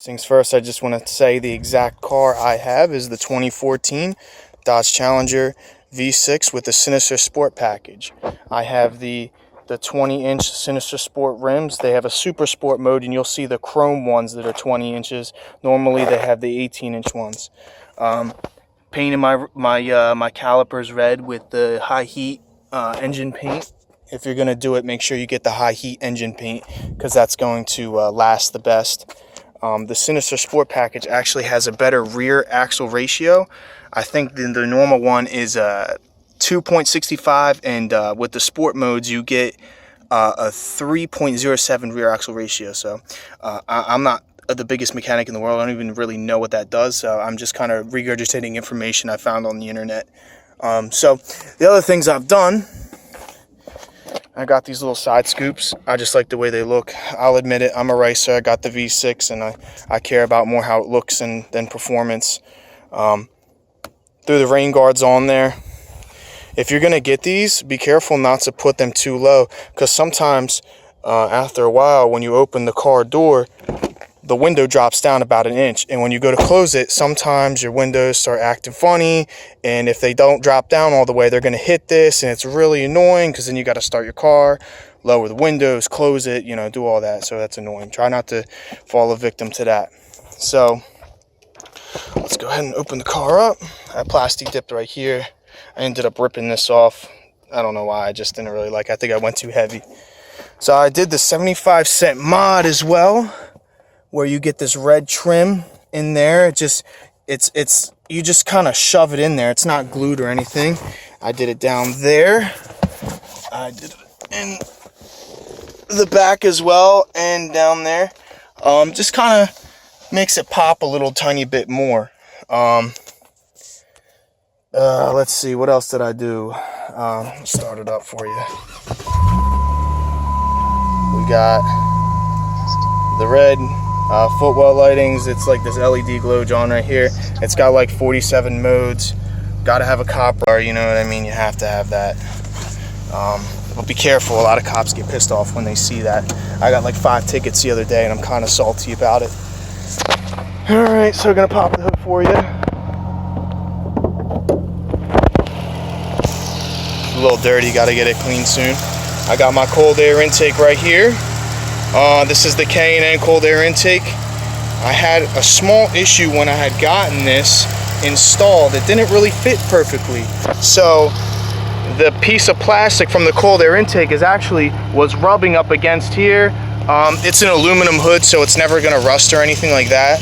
Things first, I just want to say the exact car I have is the 2014 Dodge Challenger V6 with the Sinister Sport package. I have the 20-inch Sinister Sport rims. They have a Super Sport mode, and you'll see the chrome ones that are 20 inches. Normally, they have the 18-inch ones. Painted my calipers red with the high heat engine paint. If you're going to do it, make sure you get the high heat engine paint because that's going to last the best. The Sinister Sport package actually has a better rear axle ratio. I think the normal one is 2.65, and with the sport modes you get a 3.07 rear axle ratio. So I'm not the biggest mechanic in the world. I don't even really know what that does, so I'm just kind of regurgitating information I found on the internet. So the other things I've done, I got these little side scoops. I just like the way they look. I'll admit it, I'm a racer. I got the V6, and I care about more how it looks than performance. Threw the rain guards on there. If you're going to get these, be careful not to put them too low, because sometimes after a while when you open the car door, the window drops down about an inch, and when you go to close it, sometimes your windows start acting funny, and if they don't drop down all the way, they're going to hit this, and it's really annoying because then you got to start your car, lower the windows, close it, do all that. So that's annoying. Try not to fall a victim to that. So let's go ahead and open the car up. I plastic dipped right here. I ended up ripping this off. I don't know why. I just didn't really like it. I think I went too heavy. So I did the 75-cent mod as well, where you get this red trim in there. It's you just kind of shove it in there. It's not glued or anything. I did it down there. I did it in the back as well and down there. Just kind of makes it pop a little tiny bit more. Let's see, what else did I do? Start it up for you. We got the red footwell lightings. It's like this LED glow John right here. It's got like 47 modes. Got to have a copper, you know what I mean? You have to have that. But be careful, a lot of cops get pissed off when they see that. I got like 5 tickets the other day, and I'm kind of salty about it. Alright, so I'm going to pop the hood for you. It's a little dirty, got to get it clean soon. I got my cold air intake right here. This is the K&N cold air intake. I had a small issue when I had gotten this installed. It didn't really fit perfectly. So the piece of plastic from the cold air intake was rubbing up against here. It's an aluminum hood, so it's never gonna rust or anything like that.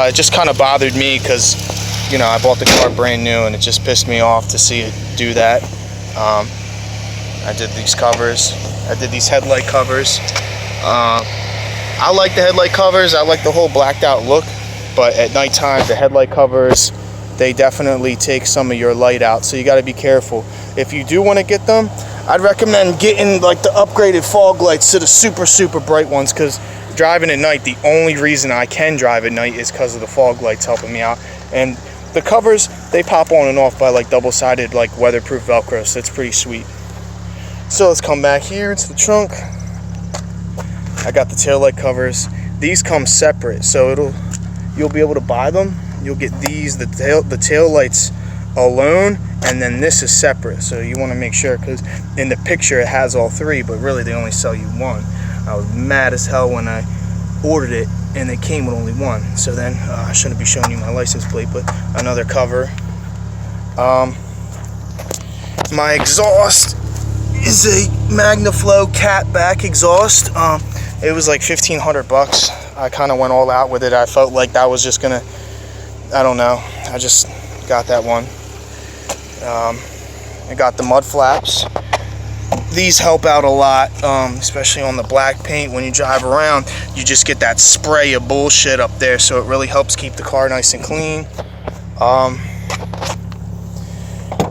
It just kind of bothered me because, I bought the car brand new, and it just pissed me off to see it do that. I did these covers. I did these headlight covers. I like the headlight covers. I like the whole blacked out look, but at nighttime the headlight covers, they definitely take some of your light out, so you got to be careful. If you do want to get them, I'd recommend getting like the upgraded fog lights to the super bright ones, because driving at night, the only reason I can drive at night is because of the fog lights helping me out. And the covers, they pop on and off by like double-sided like weatherproof Velcro, so it's pretty sweet. So let's come back here into the trunk. I got the taillight covers. These come separate, so you'll be able to buy them. You'll get these, the tail lights alone, and then this is separate. So you want to make sure, because in the picture it has all 3, but really they only sell you 1. I was mad as hell when I ordered it and it came with only 1. So then I shouldn't be showing you my license plate, but another cover. My exhaust is a MagnaFlow Catback exhaust. It was like $1,500. I kind of went all out with it. I felt like that was just gonna, I don't know. I just got that one. I got the mud flaps. These help out a lot, especially on the black paint. When you drive around, you just get that spray of bullshit up there, so it really helps keep the car nice and clean.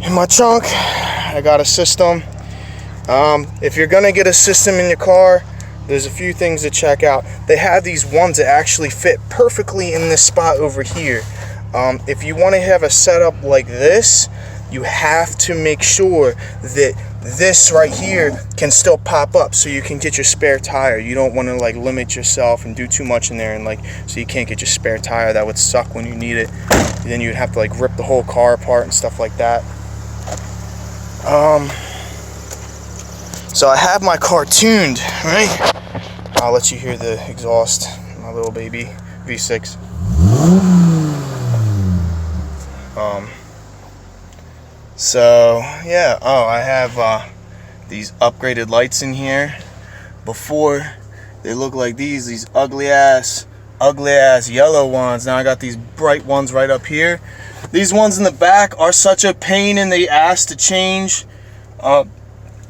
In my trunk, I got a system. If you're gonna get a system in your car, there's a few things to check out. They have these ones that actually fit perfectly in this spot over here. If you want to have a setup like this, you have to make sure that this right here can still pop up, so you can get your spare tire. You don't want to like limit yourself and do too much in there, and like so you can't get your spare tire. That would suck when you need it. Then you'd have to like rip the whole car apart and stuff like that. So I have my car tuned, right? I'll let you hear the exhaust, my little baby V6. So yeah, I have these upgraded lights in here. Before, they look like these ugly ass yellow ones. Now I got these bright ones right up here. These ones in the back are such a pain in the ass to change.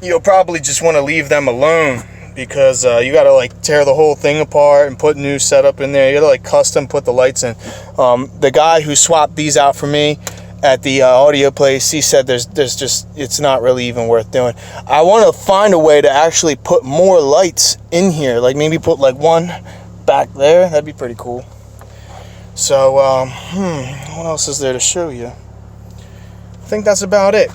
You'll probably just want to leave them alone, because you gotta like tear the whole thing apart and put new setup in there. You gotta like custom put the lights in. The guy who swapped these out for me at the audio place, he said there's just, it's not really even worth doing. I want to find a way to actually put more lights in here, like maybe put like one back there. That'd be pretty cool. So what else is there to show you? I think that's about it.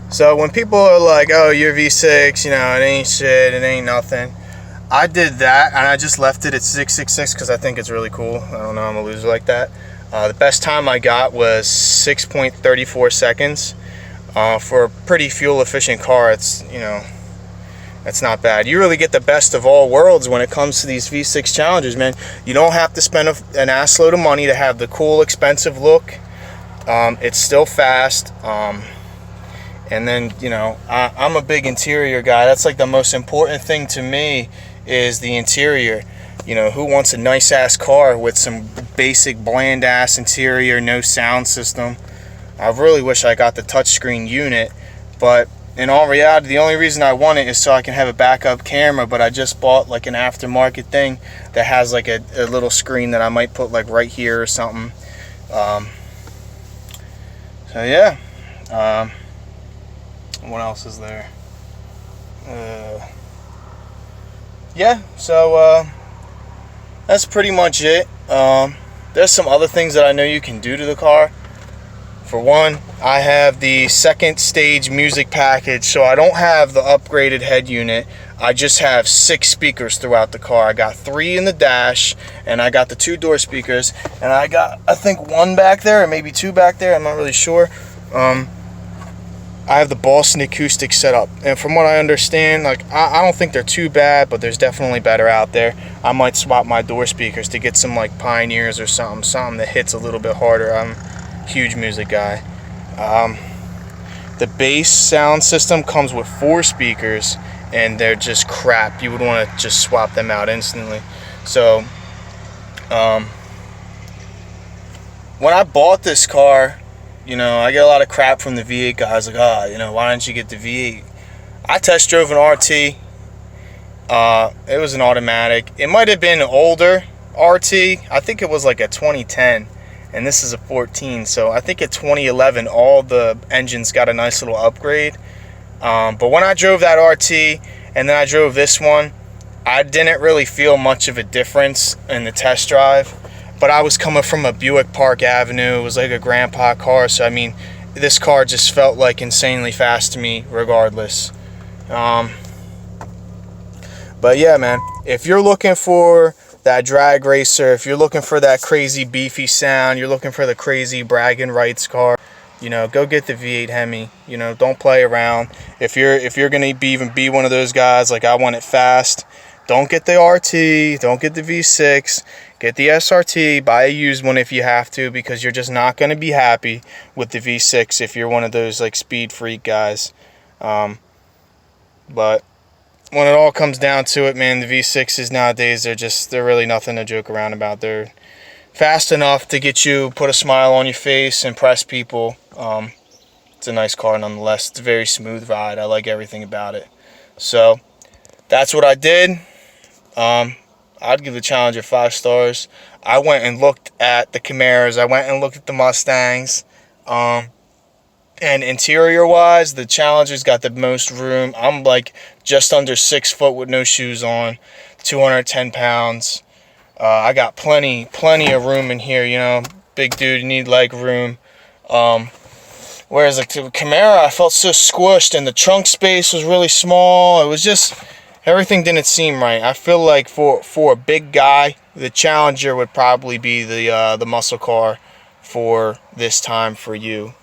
So when people are like, oh, your V6, you know, it ain't shit, it ain't nothing, I did that and I just left it at 666 because I think it's really cool. I don't know, I'm a loser like that. The best time I got was 6.34 seconds. For a pretty fuel efficient car, it's, you know, that's not bad. You really get the best of all worlds when it comes to these V6 Challengers, man. You don't have to spend an ass load of money to have the cool, expensive look. It's still fast. And then, you know, I'm a big interior guy. That's like the most important thing to me, is the interior. You know, who wants a nice ass car with some basic bland ass interior, no sound system? I really wish I got the touchscreen unit, but in all reality, the only reason I want it is so I can have a backup camera. But I just bought like an aftermarket thing that has like a little screen that I might put like right here or something. So yeah. What else is there? Yeah, so that's pretty much it. There's some other things that I know you can do to the car. For one, I have the second stage music package, so I don't have the upgraded head unit. I just have 6 speakers throughout the car. I got 3 in the dash, and I got the 2 door speakers, and I got, I think, 1 back there, or maybe 2 back there, I'm not really sure. I have the Boston acoustic setup, and from what I understand, like I don't think they're too bad, but there's definitely better out there. I might swap my door speakers to get some like Pioneers or something that hits a little bit harder. I'm a huge music guy. The bass sound system comes with 4 speakers, and they're just crap. You would want to just swap them out instantly. So when I bought this car, you know, I get a lot of crap from the V8 guys, like, you know, why didn't you get the V8? I test drove an RT. It was an automatic. It might have been an older RT. I think it was like a 2010, and this is a 14. So I think at 2011, all the engines got a nice little upgrade. But when I drove that RT and then I drove this one, I didn't really feel much of a difference in the test drive. But I was coming from a Buick Park Avenue. It was like a grandpa car. So, I mean, this car just felt like insanely fast to me regardless. But yeah, man, if you're looking for that drag racer, if you're looking for that crazy beefy sound, you're looking for the crazy bragging rights car, you know, go get the V8 Hemi. You know, don't play around. If you're gonna be one of those guys like I want it fast, don't get the RT, don't get the V6, get the SRT, buy a used one if you have to, because you're just not going to be happy with the V6 if you're one of those like speed freak guys. But when it all comes down to it, man, the V6s nowadays, they're really nothing to joke around about. They're fast enough to get you, put a smile on your face, impress people. It's a nice car nonetheless. It's a very smooth ride. I like everything about it. So that's what I did. I'd give the Challenger 5 stars. I went and looked at the Camaros. I went and looked at the Mustangs. And interior wise, the Challenger's got the most room. I'm like just under 6 foot with no shoes on, 210 pounds. I got plenty of room in here, you know. Big dude, you need leg room. Whereas the Camaro, I felt so squished, and the trunk space was really small. It was just, everything didn't seem right. I feel like for a big guy, the Challenger would probably be the muscle car for this time for you.